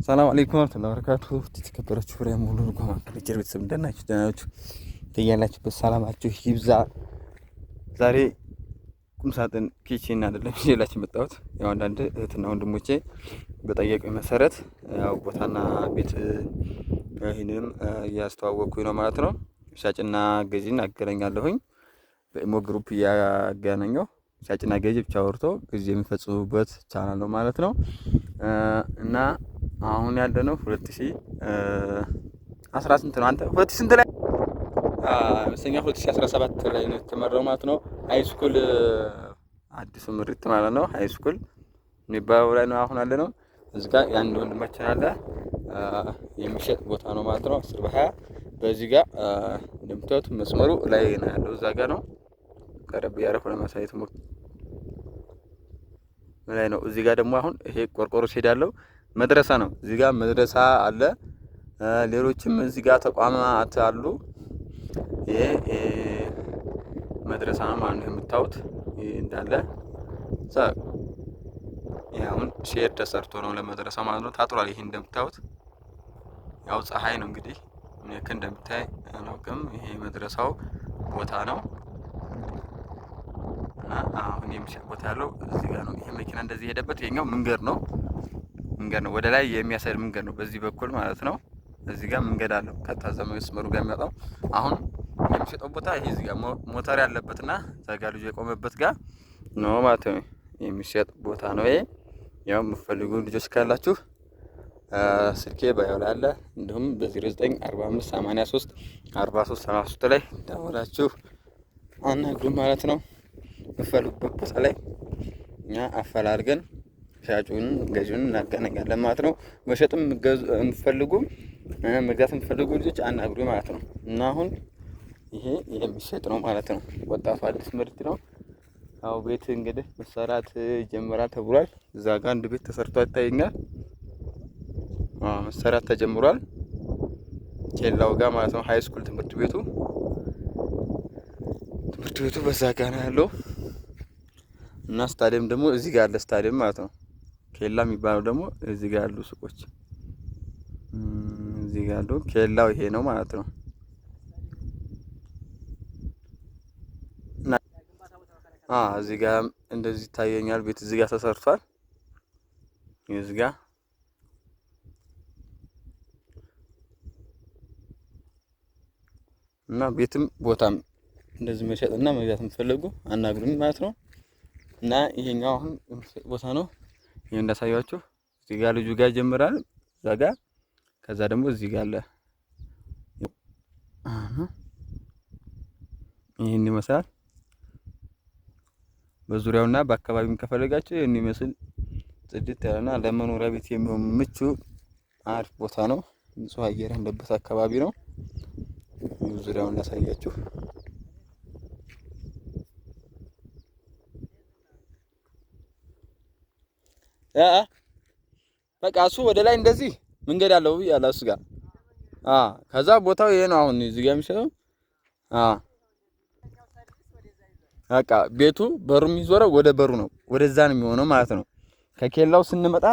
ሰላም አለይኩም ወራህመቱላሂ ወበረካቱሁ። ተከበራችሁ ፍሬም ሁሉ ከማከለጀር ቤተሰብ እንደናችሁ ደህናችሁ ትያላችሁበት ሰላማችሁ ይብዛ። ዛሬ ቁምሳጥን ኪችን አይደለም ይዤላችሁ መጣሁት። ያው አንዳንድ እህትና ወንድሞቼ በጠየቁኝ መሰረት ያው ቦታና ቤት ይህንንም እያስተዋወቅኩኝ ነው ማለት ነው። ሻጭና ገዢን አገናኛለሁኝ በኢሞ ግሩፕ እያገናኘው ሻጭና ገዢ ብቻ ወርቶ ግዢ የሚፈጽሙበት ቻናል ነው ማለት ነው። እና አሁን ያለነው 2018 ነው። አንተ 2000 ስንት ላይ መሰኛ 2017 ላይ ነው የተመረው ማለት ነው። ሃይስኩል አዲሱ ምሪት ማለት ነው። ሃይስኩል የሚባለው ላይ ነው አሁን ያለነው። እዚህ ጋር የአንድ ወንድማችን አለ የሚሸጥ ቦታ ነው ማለት ነው። 10 በ20 በዚህ ጋር እንደምታዩት መስመሩ ላይ ነው ያለው። እዛ ጋር ነው ቀረብ ያረፈ ለማሳየት ላይ ነው። እዚህ ጋር ደግሞ አሁን ይሄ ቆርቆሮ ሼድ ያለው መድረሳ ነው። እዚህ ጋር መድረሳ አለ። ሌሎችም እዚህ ጋር ተቋማት አሉ። ይሄ መድረሳ ነው ማለት ነው የምታዩት። ይሄ እንዳለ አሁን ሼድ ተሰርቶ ነው ለመድረሳ ማለት ነው። ታጥሯል። ይሄ እንደምታዩት ያው ፀሐይ ነው እንግዲህ ልክ እንደምታይ አላውቅም። ይሄ መድረሳው ቦታ ነው። አሁን የሚሸጥ ቦታ ያለው እዚህ ጋር ነው። ይሄ መኪና እንደዚህ ሄደበት ይሄኛው መንገድ ነው። ወደ ላይ የሚያሳይ መንገድ ነው በዚህ በኩል ማለት ነው። እዚህ ጋር መንገድ አለው ከታዛ መስመሩ ጋር የሚያጣው። አሁን የሚሸጠው ቦታ ይሄ እዚህ ጋር ሞተር ያለበትና ዘጋ ልጅ የቆመበት ጋር ነው ማለት ነው። የሚሸጥ ቦታ ነው ይሄ። ያው የምትፈልጉ ልጆች ካላችሁ ስልኬ ባዮ ላይ አለ። እንዲሁም በ0945834373 ላይ ደውላችሁ አናግሩን ማለት ነው። የምትፈልጉበት ቦታ ላይ እኛ አፈላልገን ሻጩን ገዢውን እናገናኛለን ማለት ነው። መሸጥም የምትፈልጉ መግዛት የምትፈልጉ ልጆች አናግሩ ማለት ነው። እና አሁን ይሄ የሚሸጥ ነው ማለት ነው። ወጣቱ አዲስ ምርት ነው። ያው ቤት እንግዲህ መሰራት ይጀምራል ተብሏል። እዛ ጋር አንድ ቤት ተሰርቶ ይታየኛል። መሰራት ተጀምሯል። ኬላው ጋር ማለት ነው። ሃይስኩል ትምህርት ቤቱ በዛ ጋር ነው ያለው። እና ስታዲየም ደግሞ እዚህ ጋር አለ ስታዲየም ማለት ነው። ኬላ የሚባለው ደግሞ እዚህ ጋር ያሉ ሱቆች እዚህ ጋር ያሉ ኬላው ይሄ ነው ማለት ነው። እና እዚህ ጋር እንደዚህ ይታየኛል። ቤት እዚህ ጋር ተሰርቷል። እዚህ ጋር እና ቤትም ቦታም እንደዚህ መሸጥና መግዛት የምትፈልጉ አናግሩኝ ማለት ነው። እና ይሄኛው አሁን ቦታ ነው። ይሄ እንዳሳያችሁ እዚህ ጋር ልጁ ጋር ይጀምራል። እዛ ጋር ከዛ ደግሞ እዚህ ጋር አለ። ይሄን ይመስላል። በዙሪያውና በአካባቢም ከፈለጋችሁ ይሄን ይመስል ጽድት ያለና ለመኖሪያ ቤት የሚሆን ምቹ አሪፍ ቦታ ነው። ንጹህ አየር ያለበት አካባቢ ነው። ዙሪያውን ላሳያችሁ። በቃ እሱ ወደ ላይ እንደዚህ መንገድ አለው ያለ እሱ ጋር ከዛ ቦታው ይሄ ነው። አሁን እዚህ ጋር የሚሸጠው በቃ ቤቱ በሩ የሚዞረው ወደ በሩ ነው። ወደዛ ነው የሚሆነው ማለት ነው። ከኬላው ስንመጣ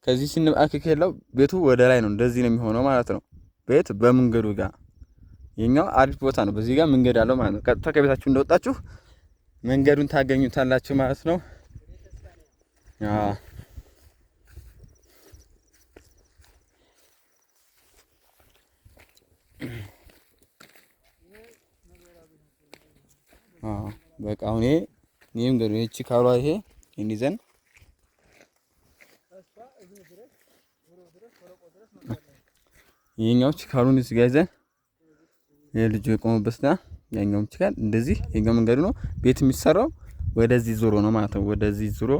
ከዚህ ስንመጣ ከኬላው ቤቱ ወደ ላይ ነው። እንደዚህ ነው የሚሆነው ማለት ነው። ቤት በመንገዱ ጋር የኛው አሪፍ ቦታ ነው። በዚህ ጋር መንገድ አለው ማለት ነው። ቀጥታ ከቤታችሁ እንደወጣችሁ መንገዱን ታገኙታላችሁ ማለት ነው። በቃ አሁን ይሄም ገሩ እቺ ካሏ ይሄ እንይዘን ይሄኛው ካሉን እዚህ ጋር ይዘን የልጁ የቆመበትና ያኛውም ይችላል። እንደዚህ የኛው መንገዱ ነው። ቤት የሚሰራው ወደዚህ ዙሮ ነው ማለት ነው። ወደዚህ ዙሮ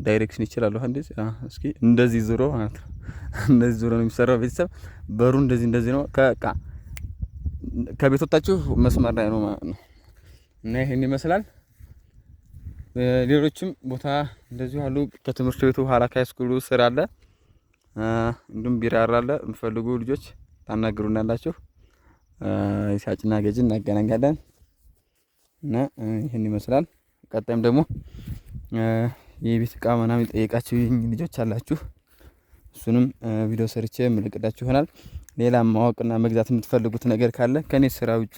ዳይሬክሽን ይችላል። እንደዚህ እስኪ እንደዚህ ዙሮ ማለት ነው። እንደዚህ ዙሮ ነው የሚሰራው። ቤተሰብ በሩ እንደዚህ ነው። ከቤት ወጣችሁ መስመር ላይ ነው ማለት ነው። እና ይሄን ይመስላል። ሌሎችም ቦታ እንደዚሁ አሉ። ከትምህርት ቤቱ ኋላ ከሃይስኩሉ ስር አለ። እንዲሁም ቢራ አለ። የምትፈልጉ ልጆች ታናግሩናላችሁ። ሻጭና ገዢ እናገናኛለን። እና ይሄን ይመስላል። ቀጣይም ደግሞ የቤት ዕቃ ምናምን ጠይቃችሁ ልጆች አላችሁ እሱንም ቪዲዮ ሰርቼ የምለቅላችሁ ይሆናል። ሌላም ማወቅና መግዛት የምትፈልጉት ነገር ካለ ከኔ ስራ ውጪ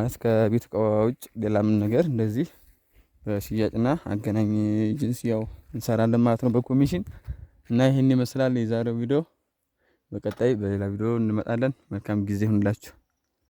እስከ ቤት እቃ ውጭ ሌላም ነገር እንደዚህ በሽያጭና አገናኝ ኤጀንሲ ያው እንሰራለን ማለት ነው በኮሚሽን። እና ይሄን ይመስላል የዛሬው ቪዲዮ። በቀጣይ በሌላ ቪዲዮ እንመጣለን። መልካም ጊዜ ይሁንላችሁ።